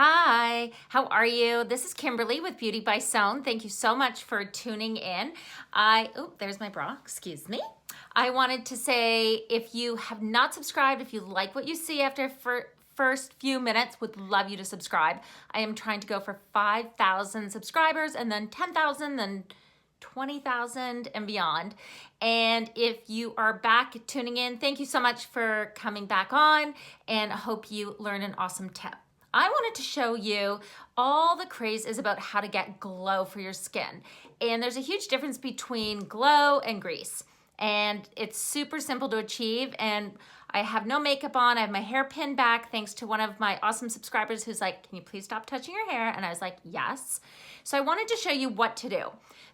Hi, how are you? This is Kimberly with Beauty by Sown. Thank you so much for tuning in. There's my bra, excuse me. I wanted to say if you have not subscribed, if you like what you see after first few minutes, would love you to subscribe. I am trying to go for 5,000 subscribers and then 10,000, then 20,000 and beyond. And if you are back tuning in, thank you so much for coming back on, and I hope you learn an awesome tip. I wanted to show you all the craze is about how to get glow for your skin. And there's a huge difference between glow and grease. And it's super simple to achieve. And I have no makeup on. I have my hair pinned back thanks to one of my awesome subscribers who's like, can you please stop touching your hair? And I was like, yes. So I wanted to show you what to do.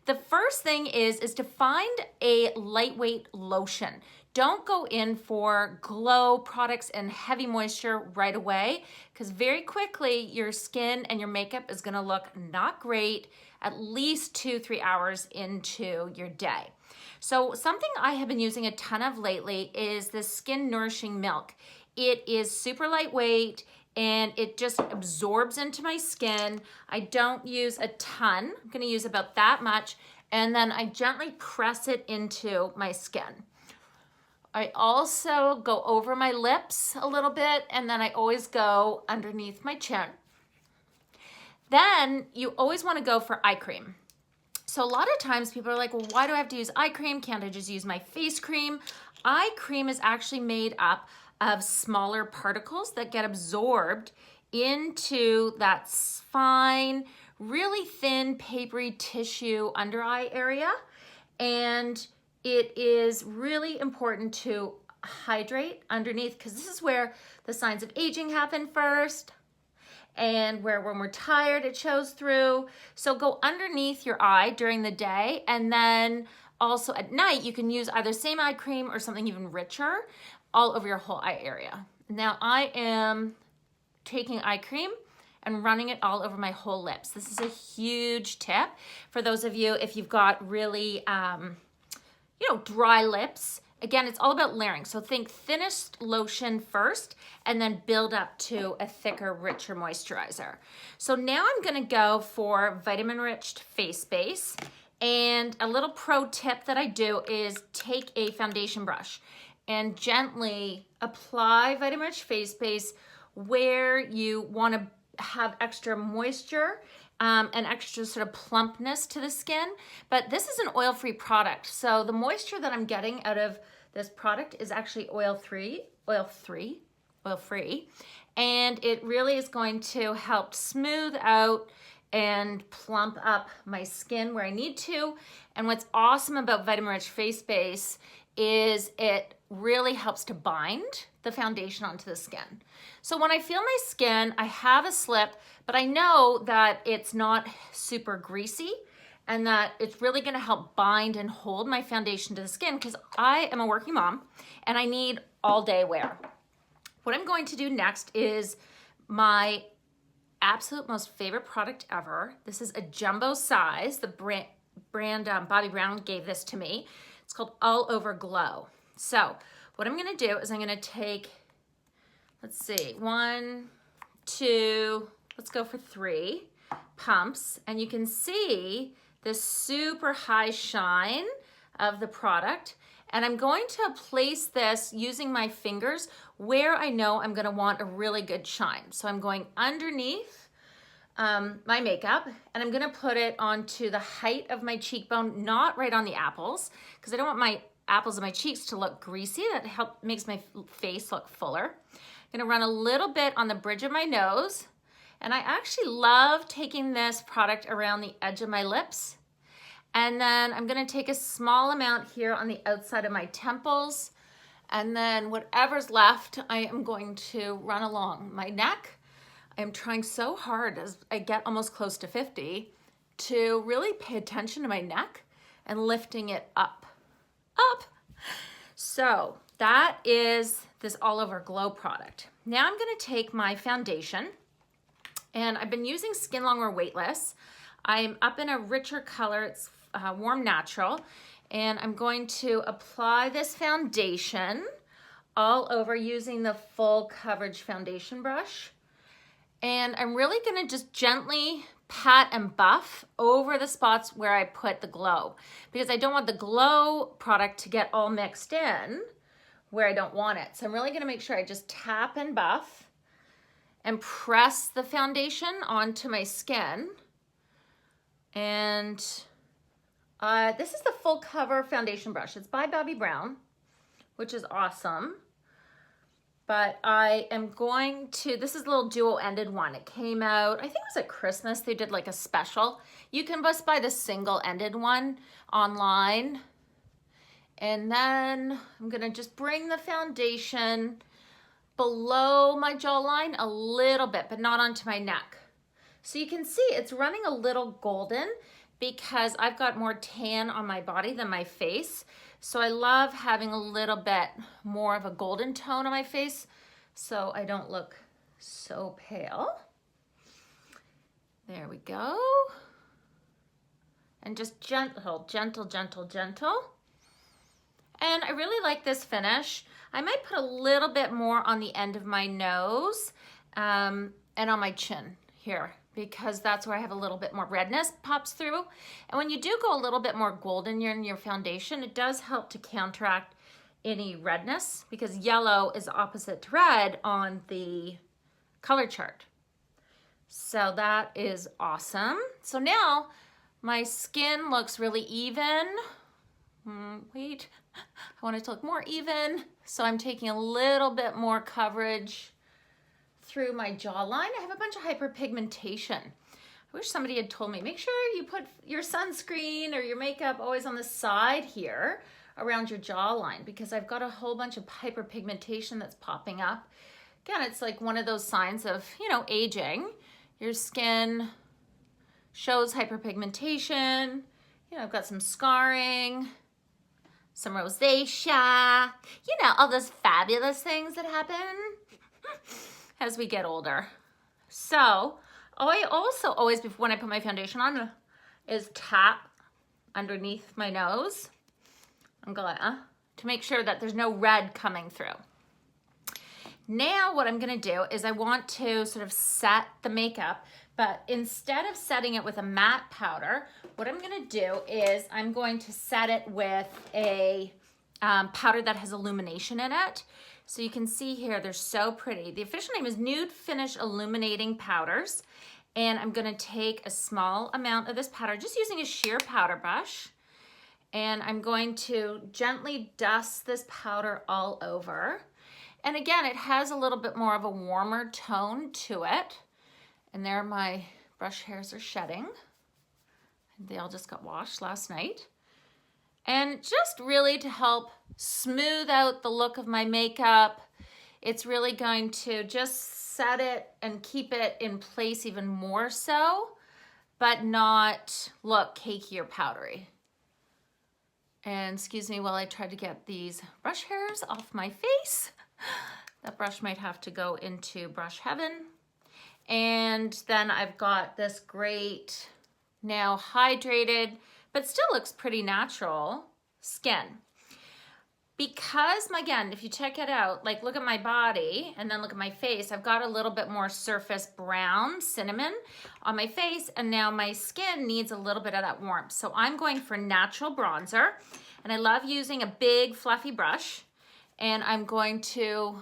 The first thing is to find a lightweight lotion. Don't go in for glow products and heavy moisture right away, because very quickly your skin and your makeup is gonna look not great at least 2-3 hours into your day. So something I have been using a ton of lately is the Skin Nourishing Milk. It is super lightweight and it just absorbs into my skin. I don't use a ton. I'm gonna use about that much, and then I gently press it into my skin. I also go over my lips a little bit, and then I always go underneath my chin. Then you always want to go for eye cream. So a lot of times people are like, well, why do I have to use eye cream? Can't I just use my face cream? Eye cream is actually made up of smaller particles that get absorbed into that fine, really thin, papery tissue under eye area. And it is really important to hydrate underneath, because this is where the signs of aging happen first, and where when we're tired it shows through. So go underneath your eye during the day, and then also at night you can use either same eye cream or something even richer all over your whole eye area. Now I am taking eye cream and running it all over my whole lips. This is a huge tip for those of you if you've got really dry lips. Again, it's all about layering. So think thinnest lotion first and then build up to a thicker, richer moisturizer. So now I'm gonna go for Vitamin Enriched Face Base. And a little pro tip that I do is take a foundation brush and gently apply Vitamin Enriched Face Base where you wanna have extra moisture and extra sort of plumpness to the skin. But this is an oil-free product. So the moisture that I'm getting out of this product is actually oil-free. And it really is going to help smooth out and plump up my skin where I need to. And what's awesome about Vitamin Enriched Face Base is it really helps to bind the foundation onto the skin. So when I feel my skin, I have a slip, but I know that it's not super greasy and that it's really gonna help bind and hold my foundation to the skin, because I am a working mom and I need all day wear. What I'm going to do next is my absolute most favorite product ever. This is a jumbo size. The brand Bobbi Brown gave this to me. It's called All Over Glow. So what I'm gonna do is I'm gonna take, let's see, 1, 2, let's go for 3 pumps. And you can see this super high shine of the product. And I'm going to place this using my fingers where I know I'm gonna want a really good shine. So I'm going underneath my makeup, and I'm gonna put it onto the height of my cheekbone, not right on the apples, because I don't want my apples of my cheeks to look greasy. That makes my face look fuller. I'm gonna run a little bit on the bridge of my nose, and I actually love taking this product around the edge of my lips. And then I'm gonna take a small amount here on the outside of my temples, and then whatever's left, I am going to run along my neck. I'm trying so hard as I get almost close to 50 to really pay attention to my neck and lifting it up. So that is this All Over Glow product. Now I'm gonna take my foundation, and I've been using Skin Longwear Weightless. I'm up in a richer color, it's Warm Natural, and I'm going to apply this foundation all over using the full coverage foundation brush. And I'm really gonna just gently pat and buff over the spots where I put the glow, because I don't want the glow product to get all mixed in where I don't want it. So I'm really gonna make sure I just tap and buff and press the foundation onto my skin. And this is the full cover foundation brush. It's by Bobbi Brown, which is awesome. But I am going to, this is a little dual-ended one. It came out, I think it was at Christmas, they did like a special. You can just buy the single-ended one online. And then I'm gonna just bring the foundation below my jawline a little bit, but not onto my neck. So you can see it's running a little golden because I've got more tan on my body than my face. So I love having a little bit more of a golden tone on my face so I don't look so pale. There we go. And just gentle, gentle, gentle, gentle. And I really like this finish. I might put a little bit more on the end of my nose and on my chin here, because that's where I have a little bit more redness pops through. And when you do go a little bit more golden in your foundation, it does help to counteract any redness, because yellow is opposite to red on the color chart. So that is awesome. So now my skin looks really even. Wait, I want it to look more even. So I'm taking a little bit more coverage through my jawline. I have a bunch of hyperpigmentation. I wish somebody had told me, make sure you put your sunscreen or your makeup always on the side here around your jawline, because I've got a whole bunch of hyperpigmentation that's popping up. Again, it's like one of those signs of, you know, aging. Your skin shows hyperpigmentation. You know, I've got some scarring, some rosacea, you know, all those fabulous things that happen as we get older. So I also always, when I put my foundation on, is tap underneath my nose. I'm going to make sure that there's no red coming through. Now what I'm gonna do is I want to sort of set the makeup, but instead of setting it with a matte powder, what I'm gonna do is I'm going to set it with a powder that has illumination in it. So you can see here, they're so pretty. The official name is Nude Finish Illuminating Powders. And I'm gonna take a small amount of this powder, just using a sheer powder brush. And I'm going to gently dust this powder all over. And again, it has a little bit more of a warmer tone to it. And there my brush hairs are shedding. They all just got washed last night. And just really to help smooth out the look of my makeup, it's really going to just set it and keep it in place even more so, but not look cakey or powdery. And excuse me while I try to get these brush hairs off my face. That brush might have to go into brush heaven. And then I've got this great, now hydrated, but still looks pretty natural skin. Because, again, if you check it out, like look at my body and then look at my face, I've got a little bit more surface brown cinnamon on my face, and now my skin needs a little bit of that warmth. So I'm going for natural bronzer, and I love using a big fluffy brush, and I'm going to,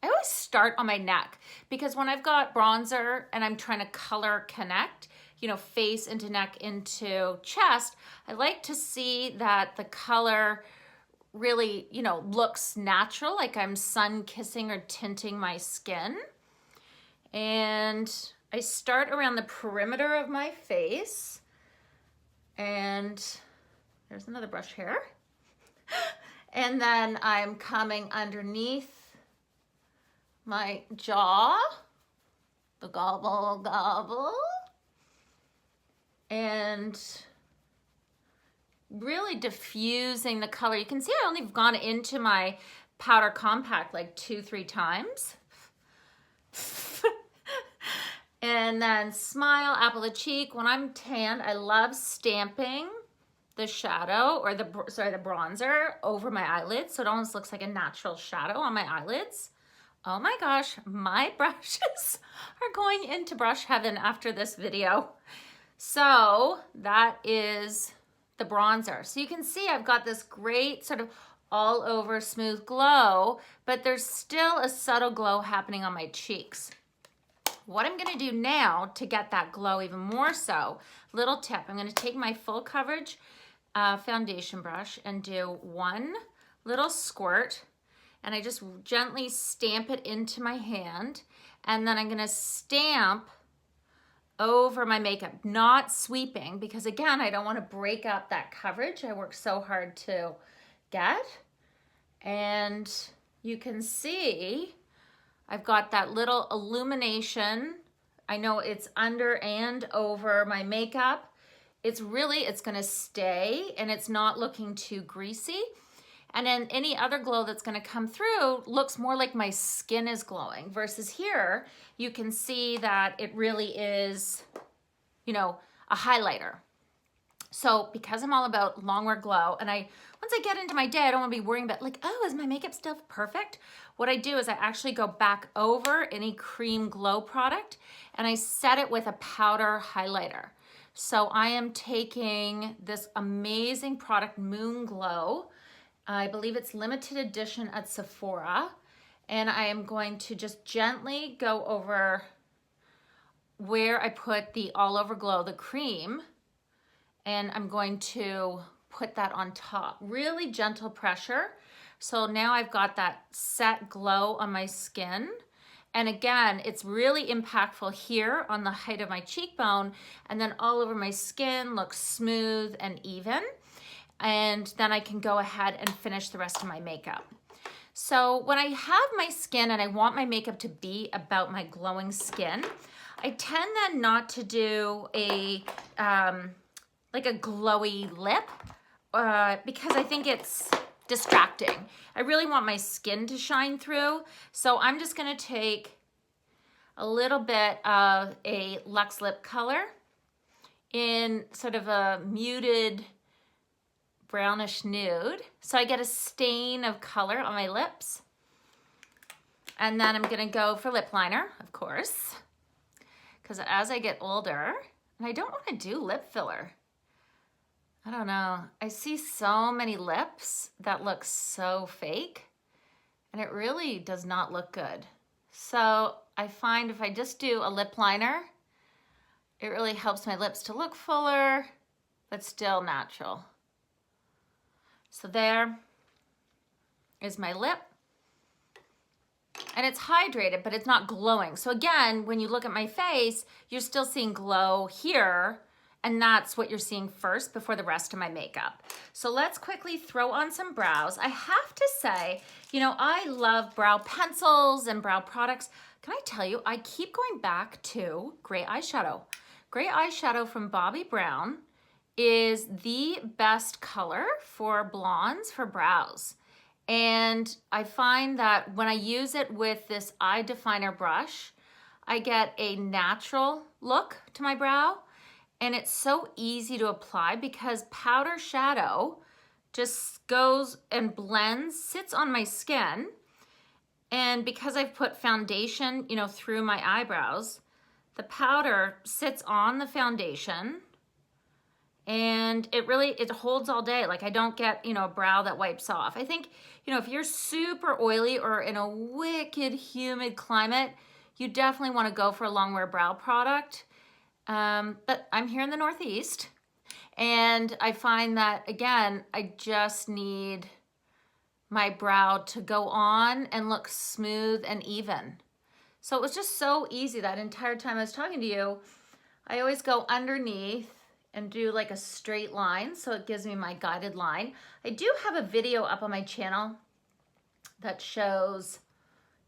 I always start on my neck, because when I've got bronzer and I'm trying to color connect, you know, face into neck into chest, I like to see that the color really, you know, looks natural, like I'm sun kissing or tinting my skin. And I start around the perimeter of my face, and there's another brush hair. And then I'm coming underneath my jaw, the gobble gobble, and really diffusing the color. You can see I only have gone into my powder compact like 2-3 times. And then smile, apple of cheek. When I'm tan, I love stamping the shadow, or the bronzer over my eyelids, so it almost looks like a natural shadow on my eyelids. Oh my gosh, my brushes are going into brush heaven after this video. So that is the bronzer. So you can see I've got this great sort of all over smooth glow, but there's still a subtle glow happening on my cheeks. What I'm gonna do now to get that glow even more so, little tip, I'm gonna take my full coverage foundation brush and do one little squirt, and I just gently stamp it into my hand, and then I'm gonna stamp over my makeup, not sweeping, because again, I don't wanna break up that coverage I worked so hard to get. And you can see I've got that little illumination. I know it's under and over my makeup. It's gonna stay and it's not looking too greasy. And then any other glow that's gonna come through looks more like my skin is glowing, versus here, you can see that it really is, you know, a highlighter. So because I'm all about long wear glow, and once I get into my day, I don't wanna be worrying about like, oh, is my makeup still perfect? What I do is I actually go back over any cream glow product and I set it with a powder highlighter. So I am taking this amazing product, Moon Glow. I believe it's limited edition at Sephora. And I am going to just gently go over where I put the All Over Glow, the cream, and I'm going to put that on top. Really gentle pressure. So now I've got that set glow on my skin. And again, it's really impactful here on the height of my cheekbone, and then all over my skin looks smooth and even. And then I can go ahead and finish the rest of my makeup. So when I have my skin and I want my makeup to be about my glowing skin, I tend then not to do a like a glowy lip because I think it's distracting. I really want my skin to shine through. So I'm just gonna take a little bit of a Luxe lip color in sort of a muted brownish nude. So I get a stain of color on my lips. And then I'm gonna go for lip liner, of course, because as I get older, and I don't wanna do lip filler. I don't know, I see so many lips that look so fake, and it really does not look good. So I find if I just do a lip liner, it really helps my lips to look fuller, but still natural. So there is my lip. And it's hydrated, but it's not glowing. So again, when you look at my face, you're still seeing glow here, and that's what you're seeing first before the rest of my makeup. So let's quickly throw on some brows. I have to say, you know, I love brow pencils and brow products. Can I tell you, I keep going back to gray eyeshadow. Gray eyeshadow from Bobbi Brown is the best color for blondes for brows. And I find that when I use it with this eye definer brush, I get a natural look to my brow, and it's so easy to apply because powder shadow just goes and blends, sits on my skin. And because I've put foundation, you know, through my eyebrows, the powder sits on the foundation, and it holds all day. Like I don't get, you know, a brow that wipes off. I think, you know, if you're super oily or in a wicked humid climate, you definitely want to go for a long wear brow product. But I'm here in the Northeast, and I find that, again, I just need my brow to go on and look smooth and even. So it was just so easy that entire time I was talking to you. I always go underneath and do like a straight line, so it gives me my guided line. I do have a video up on my channel that shows,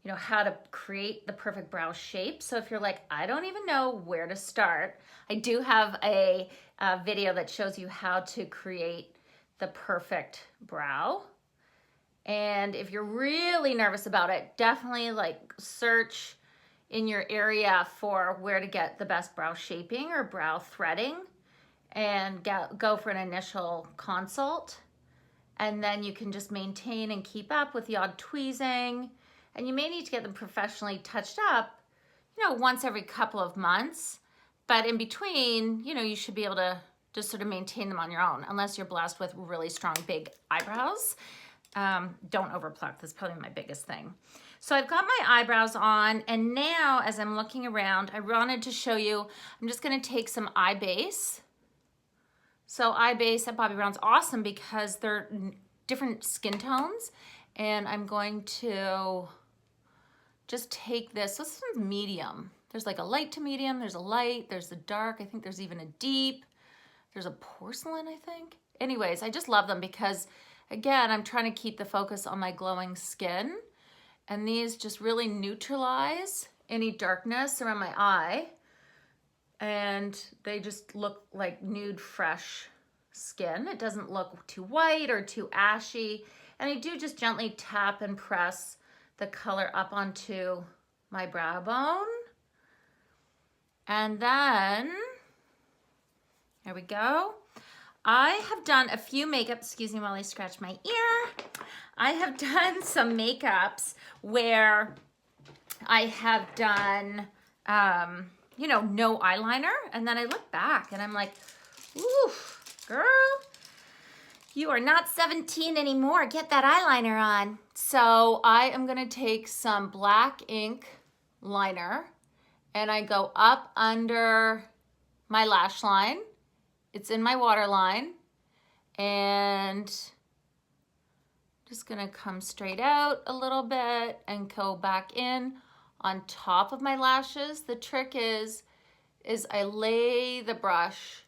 you know, how to create the perfect brow shape. So if you're like, I don't even know where to start, I do have a video that shows you how to create the perfect brow. And if you're really nervous about it, definitely like search in your area for where to get the best brow shaping or brow threading, and go for an initial consult. And then you can just maintain and keep up with the odd tweezing and you may need to get them professionally touched up, you know, once every couple of months. But in between, you know, you should be able to just sort of maintain them on your own, unless you're blessed with really strong, big eyebrows. Don't overpluck. That's probably my biggest thing. So I've got my eyebrows on, and now as I'm looking around, I wanted to show you, I'm just gonna take some eye base. So eye base at Bobbi Brown's awesome because they're different skin tones, and I'm going to just take this. This is medium. There's like a light to medium, there's a light, there's a dark, I think there's even a deep, there's a porcelain, I think. Anyways, I just love them because, again, I'm trying to keep the focus on my glowing skin, and these just really neutralize any darkness around my eye, and they just look like nude, fresh skin. It doesn't look too white or too ashy, and I do just gently tap and press the color up onto my brow bone. And then, there we go. I have done a few makeups, excuse me while I scratch my ear. I have done some makeups where I have done, you know, no eyeliner. And then I look back and I'm like, ooh, girl, you are not 17 anymore. Get that eyeliner on. So I am gonna take some black ink liner and I go up under my lash line. It's in my waterline, and just gonna come straight out a little bit and go back in on top of my lashes. The trick is I lay the brush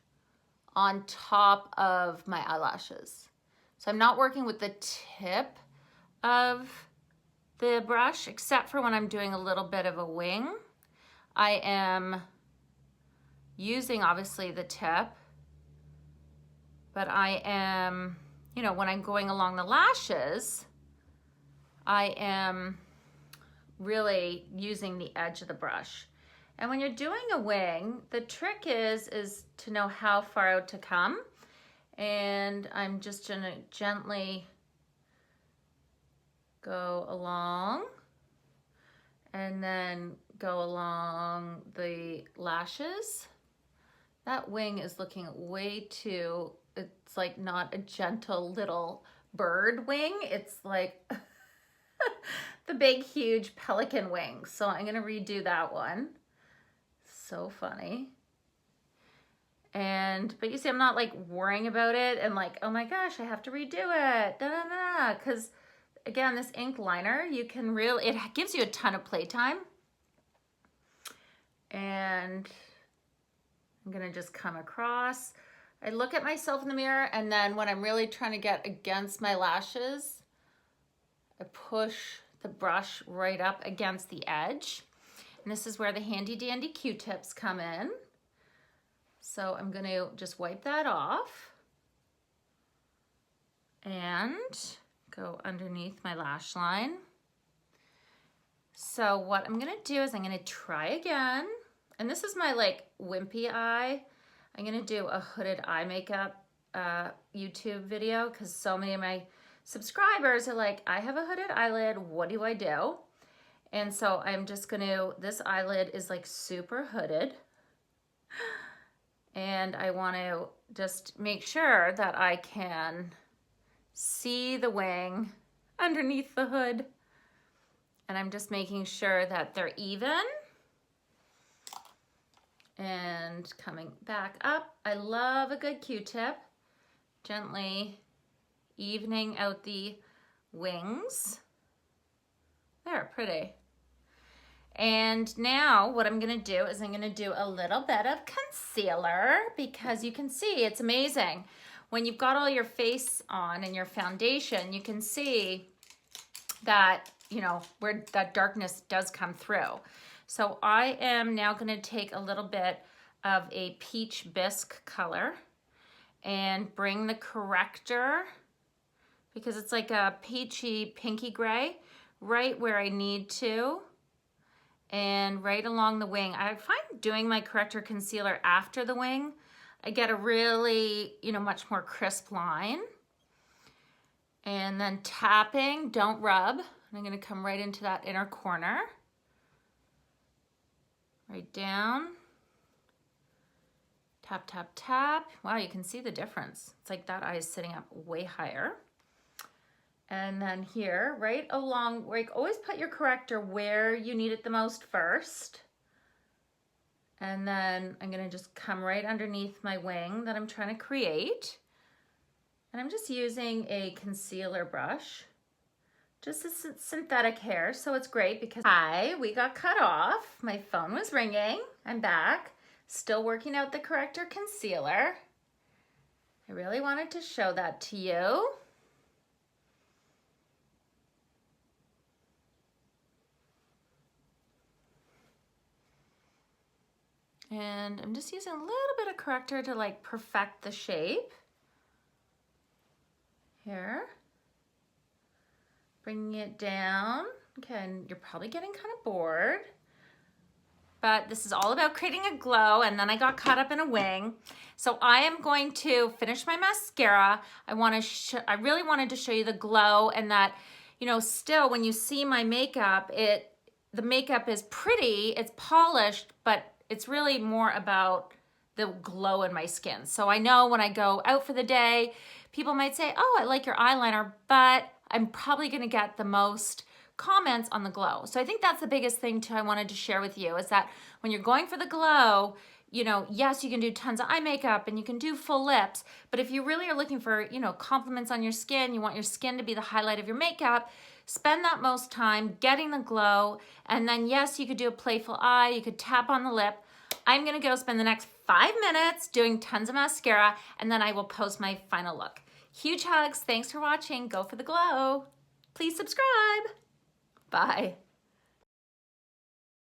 on top of my eyelashes. So I'm not working with the tip of the brush, except for when I'm doing a little bit of a wing. I am using, obviously, the tip, but I am, you know, when I'm going along the lashes, I am really using the edge of the brush. And when you're doing a wing, the trick is to know how far out to come. And I'm just gonna gently go along and then go along the lashes. That wing is looking way too, it's like not a gentle little bird wing. It's like the big, huge pelican wing. So I'm gonna redo that one. So funny. But you see, I'm not like worrying about it and like, oh my gosh, I have to redo it, because again, this ink liner, you can really, it gives you a ton of playtime. And I'm gonna just come across. I look at myself in the mirror, and then when I'm really trying to get against my lashes, I push the brush right up against the edge. And this is where the handy dandy Q-tips come in. So I'm gonna just wipe that off and go underneath my lash line. So what I'm gonna do is I'm gonna try again. And this is my like wimpy eye. I'm gonna do a hooded eye makeup YouTube video because so many of my subscribers are like, I have a hooded eyelid, what do I do? And so I'm just gonna, this eyelid is like super hooded. And I wanna just make sure that I can see the wing underneath the hood. And I'm just making sure that they're even. And coming back up. I love a good Q-tip. Gently evening out the wings. They're pretty. And now what I'm gonna do is I'm gonna do a little bit of concealer because you can see it's amazing. When you've got all your face on and your foundation, you can see that, you know, where that darkness does come through. So I am now gonna take a little bit of a peach bisque color and bring the corrector, because it's like a peachy pinky gray, right where I need to, and right along the wing. I find doing my corrector concealer after the wing, I get a really, you know, much more crisp line. And then tapping, don't rub. And I'm gonna come right into that inner corner. Right down. Tap, tap, tap. Wow, you can see the difference. It's like that eye is sitting up way higher. And then here, right along, like always put your corrector where you need it the most first. And then I'm gonna just come right underneath my wing that I'm trying to create. And I'm just using a concealer brush. Just a synthetic hair, so it's great because we got cut off. My phone was ringing. I'm back. Still working out the corrector concealer. I really wanted to show that to you. And I'm just using a little bit of corrector to like perfect the shape. Here. Bringing it down. Okay, and you're probably getting kind of bored. But this is all about creating a glow, and then I got caught up in a wing. So I am going to finish my mascara. I really wanted to show you the glow, and that, you know, still when you see my makeup, the makeup is pretty, it's polished, but it's really more about the glow in my skin. So I know when I go out for the day, people might say, oh, I like your eyeliner, but I'm probably gonna get the most comments on the glow. So I think that's the biggest thing too I wanted to share with you, is that when you're going for the glow, you know, yes, you can do tons of eye makeup and you can do full lips, but if you really are looking for, you know, compliments on your skin, you want your skin to be the highlight of your makeup, spend that most time getting the glow. And then yes, you could do a playful eye, you could tap on the lip. I'm gonna go spend the next 5 minutes doing tons of mascara, and then I will post my final look. Huge hugs, thanks for watching, go for the glow. Please subscribe. Bye.